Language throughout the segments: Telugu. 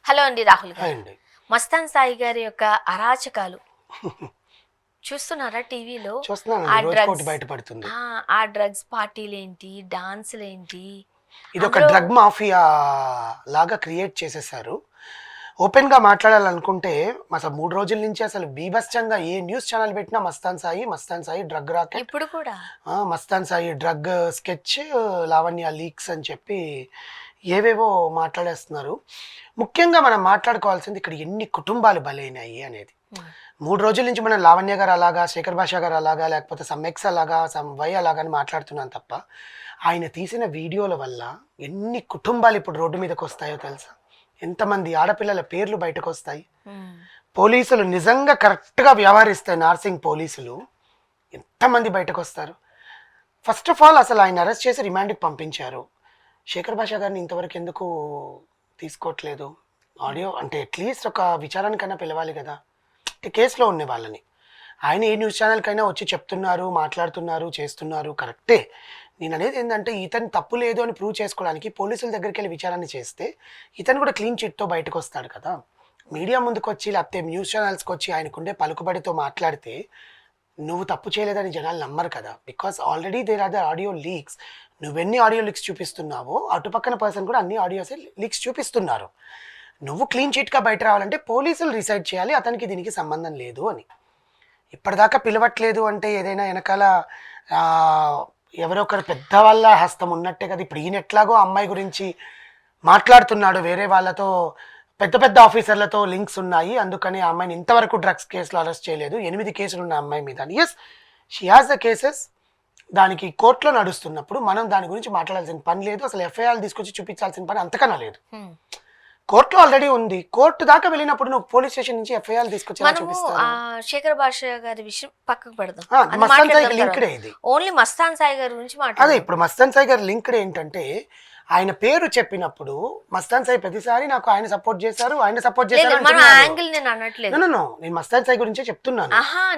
హలో అండి రాహుల్ గారు. అండి. మస్తాన్ సాయి గారి యొక్క అరాచకాలు చూస్తున్నారా టీవీలో? ఆ చూస్తున్నానండి. రోజుకోటి డ్రగ్స్ బయటపడుతుంది. ఆ డ్రగ్స్ పార్టీలేంటి, డాన్సులేంటి, ఇదొక అందులో డ్రగ్ మాఫియా లాగా క్రియేట్ చేసేసారు. ఓపెన్‌గా మాట్లాడాలనుకుంటే అసలు 3 రోజుల నుంచి అసలు బీభత్సంగా ఏ న్యూస్ ఛానెల్ పెట్టినా మస్తాన్ సాయి డ్రగ్ రాకెట్, ఇప్పుడు కూడా Mastan Sai drug sketch, Lavanya leaks అని చెప్పి ఏవేవో మాట్లాడేస్తున్నారు. ముఖ్యంగా మనం మాట్లాడుకోవాల్సింది ఇక్కడ ఎన్ని కుటుంబాలు బలైనాయి అనేది. 3 రోజుల నుంచి మనం లావణ్య గారు అలాగా, శేఖర్ భాష గారు అలాగా, లేకపోతే సమ్ ఎక్స్ అలాగా, సమ్ వై అలాగా అని మాట్లాడుతున్నాను తప్ప, ఆయన తీసిన వీడియోల వల్ల ఎన్ని కుటుంబాలు ఇప్పుడు రోడ్డు మీదకి వస్తాయో తెలుసా? ఎంతమంది ఆడపిల్లల పేర్లు బయటకు వస్తాయి. పోలీసులు నిజంగా కరెక్ట్గా వ్యవహరిస్తే, నార్సింగ్ పోలీసులు ఎంతమంది బయటకు వస్తారు. ఫస్ట్ ఆఫ్ ఆల్ అసలు ఆయన అరెస్ట్ చేసి రిమాండ్కి పంపించారు. శేఖర్ భాష గారిని ఇంతవరకు ఎందుకు తీసుకోవట్లేదు? ఆడియో అంటే అట్లీస్ట్ ఒక విచారానికైనా పిలవాలి కదా, కేసులో ఉన్న వాళ్ళని. ఆయన ఏ న్యూస్ ఛానల్కైనా వచ్చి చెప్తున్నారు, మాట్లాడుతున్నారు, చేస్తున్నారు, కరెక్టే. నేను అనేది ఏంటంటే ఇతను తప్పు లేదు అని ప్రూవ్ చేసుకోవడానికి పోలీసుల దగ్గరికి వెళ్ళి విచారణ చేస్తే ఇతను కూడా క్లీన్ చిట్తో బయటకు వస్తాడు కదా. మీడియా ముందుకు వచ్చి లేకపోతే న్యూస్ ఛానల్స్కి వచ్చి ఆయనకుండే పలుకుబడితో మాట్లాడితే నువ్వు తప్పు చేయలేదని జనాలు నమ్మరు కదా. Because already there are the audio leaks. నువ్వెన్ని ఆడియో లీక్స్ చూపిస్తున్నావో అటుపక్కన పర్సన్ కూడా అన్ని ఆడియోస్ లీక్స్ చూపిస్తున్నారు. నువ్వు క్లీన్ చిట్గా బయట రావాలంటే పోలీసులు డిసైడ్ చేయాలి అతనికి దీనికి సంబంధం లేదు అని. ఇప్పటిదాకా పిలవట్లేదు అంటే ఏదైనా వెనకాల ఎవరో ఒకరు పెద్దవాళ్ళ హస్తం ఉన్నట్టే కదా. ఇప్పుడు ఈయన ఎట్లాగో అమ్మాయి గురించి మాట్లాడుతున్నాడు, వేరే వాళ్ళతో పెద్ద పెద్ద ఆఫీసర్లతో లింక్స్ ఉన్నాయి, అందుకని ఆ అమ్మాయిని ఇంతవరకు డ్రగ్స్ కేసులో అరెస్ట్ చేయలేదు. 8 కేసులు ఉన్న అమ్మాయి మీద. Yes, she has the cases. దానికి కోర్టులో నడుస్తున్నప్పుడు మనం దాని గురించి మాట్లాడాల్సిన పని లేదు. అసలు ఎఫ్ఐఆర్ తీసుకొచ్చి చూపించాల్సిన పని అంతకన్నా లేదు. కోర్టులో ఆల్రెడీ ఉంది. కోర్టు దాకా వెళ్ళినప్పుడు నువ్వు పోలీస్ స్టేషన్ నుంచి ఎఫ్ఐఆర్ తీసుకొచ్చి చూపిస్తాను. శేఖర్ భాష గారి విషయం పక్కకు పెడదాం. మస్తాన్ సాయి లింక్డే ఇది. ఓన్లీ మస్తాన్ సాయి గారి గురించి అదే ఇప్పుడు మస్తాన్ సాయి గారి లింక్డ్ ఏంటంటే ఆయన పేరు చెప్పినప్పుడు మస్తాన్ సాయి ప్రతిసారి నాకు ఆయన సపోర్ట్ చేశారు, ఆయన సపోర్ట్ చేశారు. నేను మస్తాన్ సాయి గురించే చెప్తున్నాను.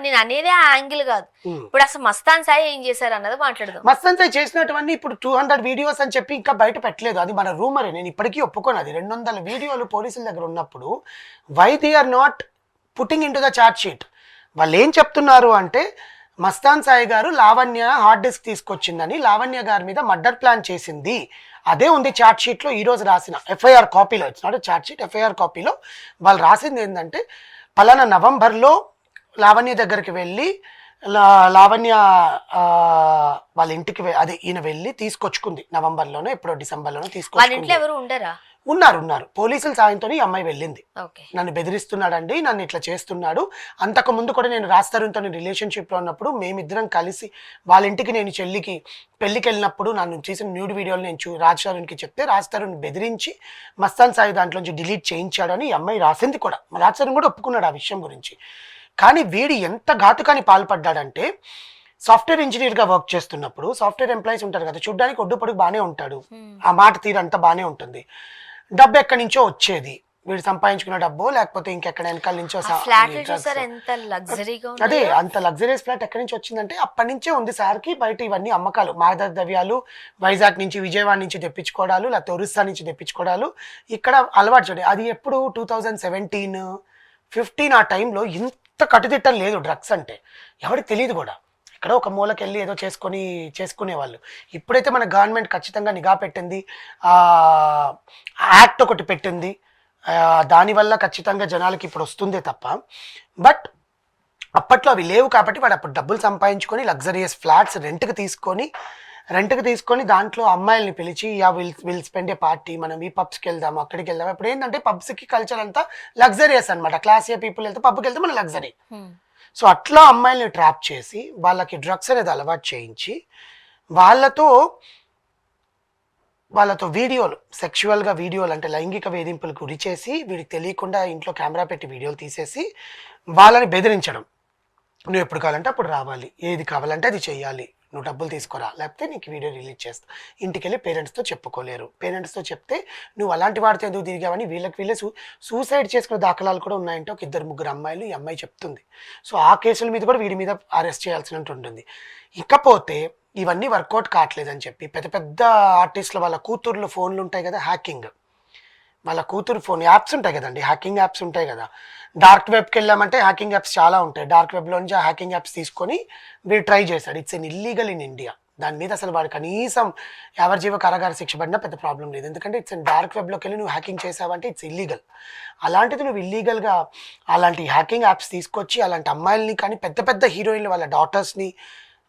నేను అనేది ఆ యాంగిల్ కాదు. ఇప్పుడు అసలు మస్తాన్ సాయి ఏం చేశారు అన్నది మాట్లాడదాం. మస్తాన్ సాయి చేసినటువంటి ఇప్పుడు 200 వీడియోస్ అని చెప్పి ఇంకా బయట పెట్టలేదు. అది మన రూమరే. నేను ఇప్పటికీ ఒప్పుకోను. అది 200 వీడియోలు పోలీసుల దగ్గర ఉన్నప్పుడు why they are not putting into the chart sheet? వాళ్ళు ఏం చెప్తున్నారు అంటే మస్తాన్ సాయి గారు లావణ్య హార్డ్ డిస్క్ తీసుకొచ్చిందని, లావణ్య గారి మీద మర్డర్ ప్లాన్ చేసింది, అదే ఉంది చార్ట్ షీట్లో ఈరోజు రాసిన ఎఫ్ఐఆర్ కాపీలో. It's not chart sheet, FIR కాపీలో వాళ్ళు రాసింది ఏంటంటే పలానా నవంబర్లో లావణ్య దగ్గరికి వెళ్ళి లావణ్య వాళ్ళ ఇంటికి అదే ఈయన వెళ్ళి తీసుకొచ్చుకుంది. నవంబర్లోనో ఎప్పుడో డిసెంబర్లోనో తీసుకొచ్చుకుంది. ఉన్నారు పోలీసుల సాయంతో ఈ అమ్మాయి వెళ్ళింది. నన్ను బెదిరిస్తున్నాడండి, నన్ను ఇట్లా చేస్తున్నాడు. అంతకు ముందు కూడా నేను రాజ్తరుణ్తో రిలేషన్షిప్లో ఉన్నప్పుడు మేమిద్దరం కలిసి వాళ్ళ ఇంటికి నేను చెల్లికి పెళ్ళికి వెళ్ళినప్పుడు నన్ను చేసిన న్యూడ్ వీడియోలు నేను రాజ్తరుణ్కి చెప్తే రాజ్తరుణ్ బెదిరించి మస్తాన్ సాయి దాంట్లోంచి డిలీట్ చేయించాడని ఈ అమ్మాయి రాసింది కూడా. రాజ్తరుణ్ కూడా ఒప్పుకున్నాడు ఆ విషయం గురించి. కానీ వీడి ఎంత ఘాతుకాన్ని పాల్పడ్డాడంటే సాఫ్ట్వేర్ ఇంజనీర్గా వర్క్ చేస్తున్నప్పుడు సాఫ్ట్వేర్ ఎంప్లాయీస్ ఉంటారు కదా, చూడ్డానికి ఒడ్డు పొడుగు బాగానే ఉంటాడు, ఆ మాట తీరు అంతా బాగానే ఉంటుంది. డబ్బు ఎక్కడి నుంచో వచ్చేది, వీడు సంపాదించుకున్న డబ్బు లేకపోతే ఇంకెక్కడ వెనకాల నుంచో. అదే అంత లగ్జరియస్ ఫ్లాట్ ఎక్కడి నుంచి వచ్చిందంటే అప్పటి నుంచే ఉంది సార్కి. బయట ఇవన్నీ అమ్మకాలు, మాదక ద్రవ్యాలు వైజాగ్ నుంచి విజయవాడ నుంచి తెప్పించుకోవడాలు, లేకపోతే ఒరిస్సా నుంచి తెప్పించుకోవడాలు ఇక్కడ అలవాటు చూడండి. అది ఎప్పుడు 2017-15 ఆ టైంలో ఇంత కట్టుదిట్టం లేదు డ్రగ్స్ అంటే, ఎవరికి తెలియదు కూడా. ఎక్కడో ఒక మూలకి వెళ్ళి ఏదో చేసుకునేవాళ్ళు. ఇప్పుడైతే మన గవర్నమెంట్ ఖచ్చితంగా నిఘా పెట్టింది, యాక్ట్ ఒకటి పెట్టింది, దానివల్ల ఖచ్చితంగా జనాలకి ఇప్పుడు వస్తుందే తప్ప. బట్ అప్పట్లో అవి లేవు కాబట్టి వాడు అప్పుడు డబ్బులు సంపాదించుకొని లగ్జరియస్ ఫ్లాట్స్ రెంట్కి తీసుకొని దాంట్లో అమ్మాయిల్ని పిలిచి విల్ స్పెండ్ ఏ పార్టీ, మనం ఈ పబ్స్కి వెళ్దాం, అక్కడికి వెళ్దాం. ఇప్పుడు ఏంటంటే పబ్స్కి కల్చర్ అంతా లగ్జరియస్ అనమాట. క్లాస్ ఏ పీపుల్ వెళ్తే పబ్కి వెళ్తే మన లగ్జరీ. సో అట్లా అమ్మాయిల్ని ట్రాప్ చేసి వాళ్ళకి డ్రగ్స్ అనేది అలవాటు చేయించి వాళ్ళతో వీడియోలు, సెక్షువల్గా వీడియోలు అంటే లైంగిక వేధింపులకు గురి చేసి వీడికి తెలియకుండా ఇంట్లో కెమెరా పెట్టి వీడియోలు తీసేసి వాళ్ళని బెదిరించడం. నువ్వు ఎప్పుడు కావాలంటే అప్పుడు రావాలి, ఏది కావాలంటే అది చెయ్యాలి, నువ్వు డబ్బులు తీసుకోరా, లేకపోతే నీకు వీడియో రిలీజ్ చేస్తా. ఇంటికి వెళ్ళి పేరెంట్స్తో చెప్పుకోలేరు. పేరెంట్స్తో చెప్తే నువ్వు అలాంటి వాడితో ఎందుకు తిరిగావని వీళ్ళే సూసైడ్ చేసుకునే దాఖలాలు కూడా ఉన్నాయంటే ఒక 2-3 అమ్మాయిలు ఈ అమ్మాయి చెప్తుంది. సో ఆ కేసుల మీద కూడా వీడి మీద అరెస్ట్ చేయాల్సినట్టు ఉంటుంది. ఇకపోతే ఇవన్నీ వర్కౌట్ కావట్లేదని చెప్పి పెద్ద పెద్ద ఆర్టిస్టుల వాళ్ళ కూతుర్లు ఫోన్లు ఉంటాయి కదా, హ్యాకింగ్, వాళ్ళ కూతురు ఫోన్ యాప్స్ ఉంటాయి కదండి, హ్యాకింగ్ యాప్స్ ఉంటాయి కదా. డార్క్ వెబ్కి వెళ్ళామంటే హ్యాకింగ్ యాప్స్ చాలా ఉంటాయి. డార్క్ వెబ్లో నుంచి ఆ హ్యాకింగ్ యాప్స్ తీసుకొని వీడు ట్రై చేశాడు. It's an illegal in India. దాని మీద అసలు వాడు కనీసం యావజ్జీవ కారాగార శిక్ష పడినా పెద్ద ప్రాబ్లం లేదు. ఎందుకంటే ఇట్స్ డార్క్ వెబ్లోకి వెళ్ళి నువ్వు హ్యాకింగ్ చేసావంటే ఇట్స్ ఇల్లీగల్. అలాంటిది నువ్వు ఇల్లీగల్గా అలాంటి హ్యాకింగ్ యాప్స్ తీసుకొచ్చి అలాంటి అమ్మాయిల్ని కానీ పెద్ద పెద్ద హీరోయిన్లు వాళ్ళ డాటర్స్ని,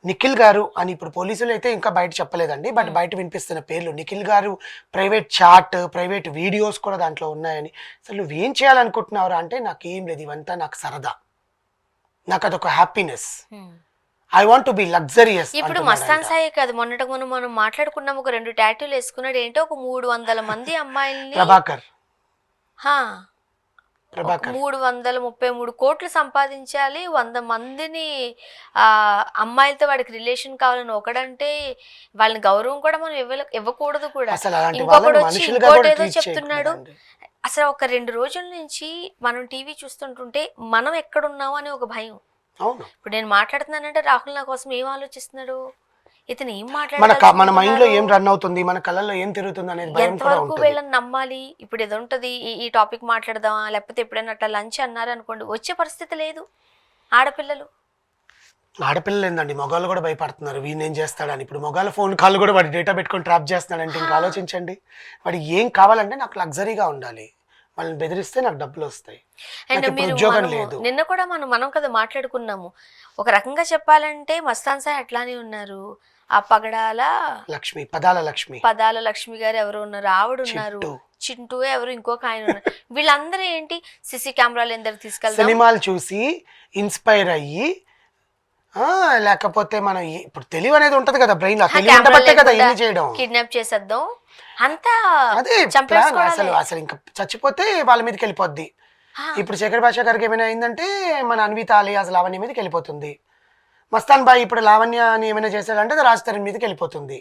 నిఖిల్ గారు అని ఇప్పుడు పోలీసులు అయితే ఇంకా బయట చెప్పలేదండి, బట్ బయట వినిపిస్తున్న పేర్లు నిఖిల్ గారు ప్రైవేట్ చాట్, ప్రైవేట్ వీడియోస్ కూడా దాంట్లో ఉన్నాయని. అసలు నువ్వేం చేయాలనుకుంటున్నావురా అంటే నాకేం లేదు, ఇవంతా నాకు సరదా, నాకు అదొక happiness, I want to be luxurious. ఇప్పుడు మస్తాన్ సాయి కాదు, మొన్నటి మనం మాట్లాడుకున్నాం, ఒక 2 టాటూలు వేసుకున్నాడు. ఏంటో ఒక 300 మంది అమ్మాయిల్ని, ప్రభాకర్ 333 కోట్లు సంపాదించాలి, 100 మందిని అమ్మాయిలతో వాడికి రిలేషన్ కావాలని ఒకడంటే వాళ్ళని గౌరవం కూడా మనం ఇవ్వకూడదు కూడా. ఇంకొకటి వచ్చి ఇంకోటి ఏదో చెప్తున్నాడు. అసలు ఒక 2 రోజుల నుంచి మనం టీవీ చూస్తుంటుంటే మనం ఎక్కడున్నాము అనే ఒక భయం. ఇప్పుడు నేను మాట్లాడుతున్నానంటే రాహుల్ నా కోసం ఏం ఆలోచిస్తున్నాడు, ఇతను ఏం మాట్లాడాలి, మన మైండ్ లో ఏం రన్ అవుతుంది, మన కళ్ళల్లో ఏం తిరుగుతుంది అనేది భయం కూడా ఉంటుంది. ఎంతవరకు వీళ్ళని నమ్మాలి, ఇప్పుడు ఏదో ఉంటది ఈ టాపిక్ మాట్లాడదామా, లేకపోతే ఎప్పుడైనా అట్లా లంచ్ అన్నారు అనుకోండి, వచ్చే పరిస్థితి లేదు. ఆడపిల్లలు ఏందండి, మొగాళ్ళు కూడా భయపడుతున్నారు వీనేం చేస్తాడని. ఇప్పుడు మొగాళ్ళ ఫోన్ కాల్ కూడా వాడి డేటా పెట్టుకొని ట్రాప్ చేస్తున్నాడంటే ఇంకా ఆలోచించండి. వాడి ఏం కావాలంటే నాకు లగ్జరీగా ఉండాలి, వాళ్ళని బెదిరిస్తే నాకు డబ్బులు వస్తాయి, ఉద్యోగం లేదు. నిన్న కూడా మనం కదా మాట్లాడుకున్నాము. ఒక రకంగా చెప్పాలంటే మస్తాన్ సాయి అట్లానే ఉన్నారు, ఆ పగడాల లక్ష్మి, పదాల లక్ష్మి గారు ఎవరు ఉన్నారు, ఆవిడ ఉన్నారు, చింటూ ఎవరు, ఇంకొక ఆయన ఉన్నారు. వీళ్ళందరూ ఏంటి సిసి కెమెరాలు ఎందరు తీసుకెళ్తారు, సినిమాలు చూసి ఇన్స్పైర్ అయ్యి, లేకపోతే మనం ఇప్పుడు తెలివి అనేది ఉంటది కదా బ్రెయిన్, తెలివి కదా ఇన్ని చేయడం, కిడ్నాప్ చేసేద్దాం అంతా, అదే అసలు ఇంకా చచ్చిపోతే వాళ్ళ మీదకి వెళ్ళిపోద్ది. ఇప్పుడు శేఖర్ భాషా గారికి ఏమైనా అయిందంటే మన అన్విత అలియాస్ లావణ్య మీదకి వెళ్ళిపోతుంది. మస్తాన్ బాయ్ ఇప్పుడు లావణ్యని ఏమైనా చేశాడంటే రాజ్ తరుణ్ మీదకి వెళ్ళిపోతుంది.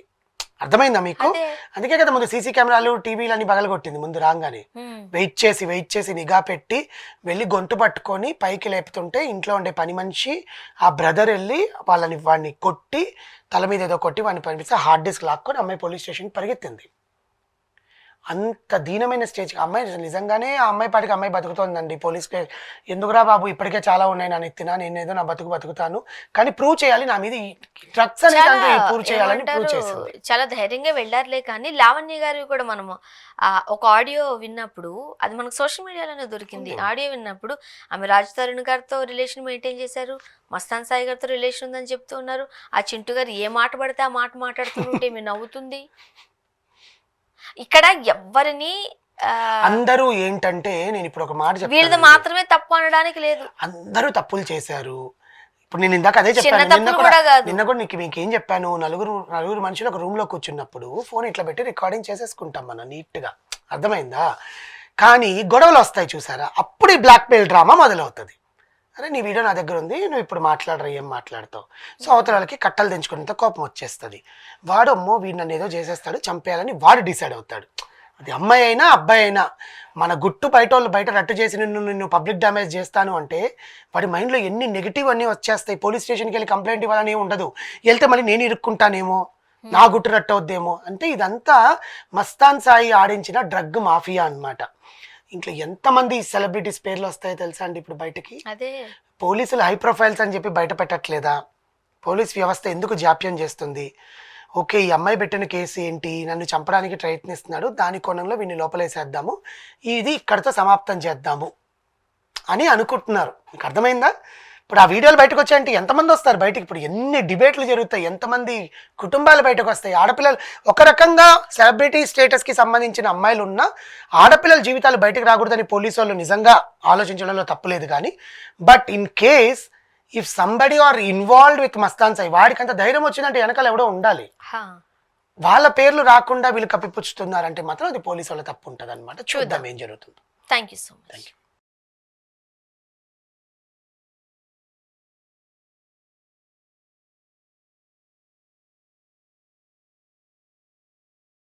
అర్థమైందా మీకు? అందుకే కదా ముందు సీసీ కెమెరాలు టీవీలు అని పగలగొట్టింది. ముందు రాగానే వెయిట్ చేసి నిఘా పెట్టి వెళ్ళి గొంతు పట్టుకొని పైకి లేపుతుంటే ఇంట్లో ఉండే పని మనిషి ఆ బ్రదర్ వెళ్ళి వాడిని కొట్టి తల మీద ఏదో కొట్టి వాడిని పంపిస్తే హార్డ్ డిస్క్ లాక్కొని అమ్మాయి పోలీస్ స్టేషన్కి పరిగెత్తింది. అంత దీనమైన స్టేజ్కి అమ్మాయి నిజంగానే ఆ అమ్మాయి పాటికి అమ్మాయి బతుకుతోందండి. పోలీస్ ఎందుకురా బాబు ఇప్పటికే చాలా ఉన్నాయి నా నెత్తిన, నేనేదో నా బతుకుతాను కానీ ప్రూవ్ చేయాలి నా మీద డ్రగ్స్ అనేది ప్రూవ్ చేయాలని ప్రూవ్ చేసింది. చాలా ధైర్యంగా వెళ్ళారులే. కానీ లావణ్య గారు కూడా మనము ఒక ఆడియో విన్నప్పుడు, అది మనకు సోషల్ మీడియాలోనే దొరికింది. ఆడియో విన్నప్పుడు ఆమె రాజ్ తరుణ్ గారితో రిలేషన్ మెయింటైన్ చేశారు, మస్తాన్ సాయి గారితో రిలేషన్ ఉందని చెప్తూ ఉన్నారు. ఆ చింటూ గారు ఏ మాట పడితే ఆ మాట మాట్లాడుతుంటే మీ నవ్వుతుంది. ఇక్కడ ఎవ్వరిని అందరూ ఏంటంటే, నేను ఇప్పుడు ఒక మాట చెప్పాను, వీళ్ళది మాత్రమే తప్పు అనడానికి లేదు, అందరూ తప్పులు చేశారు. ఇప్పుడు నేను ఇందాక అదే చెప్పాను, నిన్న కూడా మీకు ఏం చెప్పాను, నలుగురు మనుషులు ఒక రూమ్ లో కూర్చున్నప్పుడు ఫోన్ ఇట్లా పెట్టి రికార్డింగ్ చేసేసుకుంటాం మనం నీట్ గా, అర్థమైందా? కానీ గొడవలు వస్తాయి చూసారా, అప్పుడు ఈ బ్లాక్ మెయిల్ డ్రామా మొదలవుతుంది. అరే నీ వీడియో నా దగ్గర ఉంది, నువ్వు ఇప్పుడు మాట్లాడరా, ఏం మాట్లాడతావు? సో అవతల వాళ్ళకి కట్టలు తెంచుకునేంత కోపం వచ్చేస్తుంది. వాడు అమ్మో వీడు నన్ను ఏదో చేసేస్తాడు, చంపేయాలని వాడు డిసైడ్ అవుతాడు. అది అమ్మాయి అయినా అబ్బాయి అయినా, మన గుట్టు బయట రట్టు చేసి నిన్ను పబ్లిక్ డ్యామేజ్ చేస్తాను అంటే వాడి మైండ్లో ఎన్ని నెగిటివ్ అన్నీ వచ్చేస్తాయి. పోలీస్ స్టేషన్కి వెళ్ళి కంప్లైంట్ ఇవ్వాలని ఉండదు, వెళ్తే మళ్ళీ నేను ఇరుక్కుంటానేమో, నా గుట్టు రట్టు అవుద్దేమో. అంటే ఇదంతా మస్తాన్ సాయి ఆడించిన డ్రగ్ మాఫియా అన్నమాట. ఇంట్లో ఎంతమంది సెలబ్రిటీస్ పేర్లు వస్తాయో తెలుసా అండి ఇప్పుడు బయటకి? అదే పోలీసులు హై ప్రొఫైల్స్ అని చెప్పి బయట పెట్టట్లేదా? పోలీస్ వ్యవస్థ ఎందుకు జాప్యం చేస్తుంది? ఓకే ఈ అమ్మాయి పెట్టిన కేసు ఏంటి, నన్ను చంపడానికి ప్రయత్నిస్తున్నాడు, దాని కోణంలో వీడిని లోపలేసేద్దాము, ఇది ఇక్కడితో సమాప్తం చేద్దాము అని అనుకుంటున్నారు. మీకు అర్థమైందా? ఇప్పుడు ఆ వీడియోలు బయటకు వచ్చాయంటే ఎంతమంది వస్తారు బయటకు? ఇప్పుడు ఎన్ని డిబేట్లు జరుగుతాయి, ఎంతమంది కుటుంబాలు బయటకు వస్తాయి. ఆడపిల్లలు ఒక రకంగా సెలబ్రిటీ స్టేటస్కి సంబంధించిన అమ్మాయిలు ఉన్న ఆడపిల్లల జీవితాలు బయటకు రాకూడదని పోలీసు వాళ్ళు నిజంగా ఆలోచించడంలో తప్పులేదు. కానీ but in case if somebody are involved with Mastan Sai, వాడికంత ధైర్యం వచ్చిందంటే వెనకాల ఎవడో ఉండాలి. వాళ్ళ పేర్లు రాకుండా వీళ్ళు కప్పిపుచ్చుతున్నారంటే మాత్రం అది పోలీసు వాళ్ళ తప్పు ఉంటుంది అనమాట. చూద్దాం ఏం జరుగుతుందో. Thank you so much.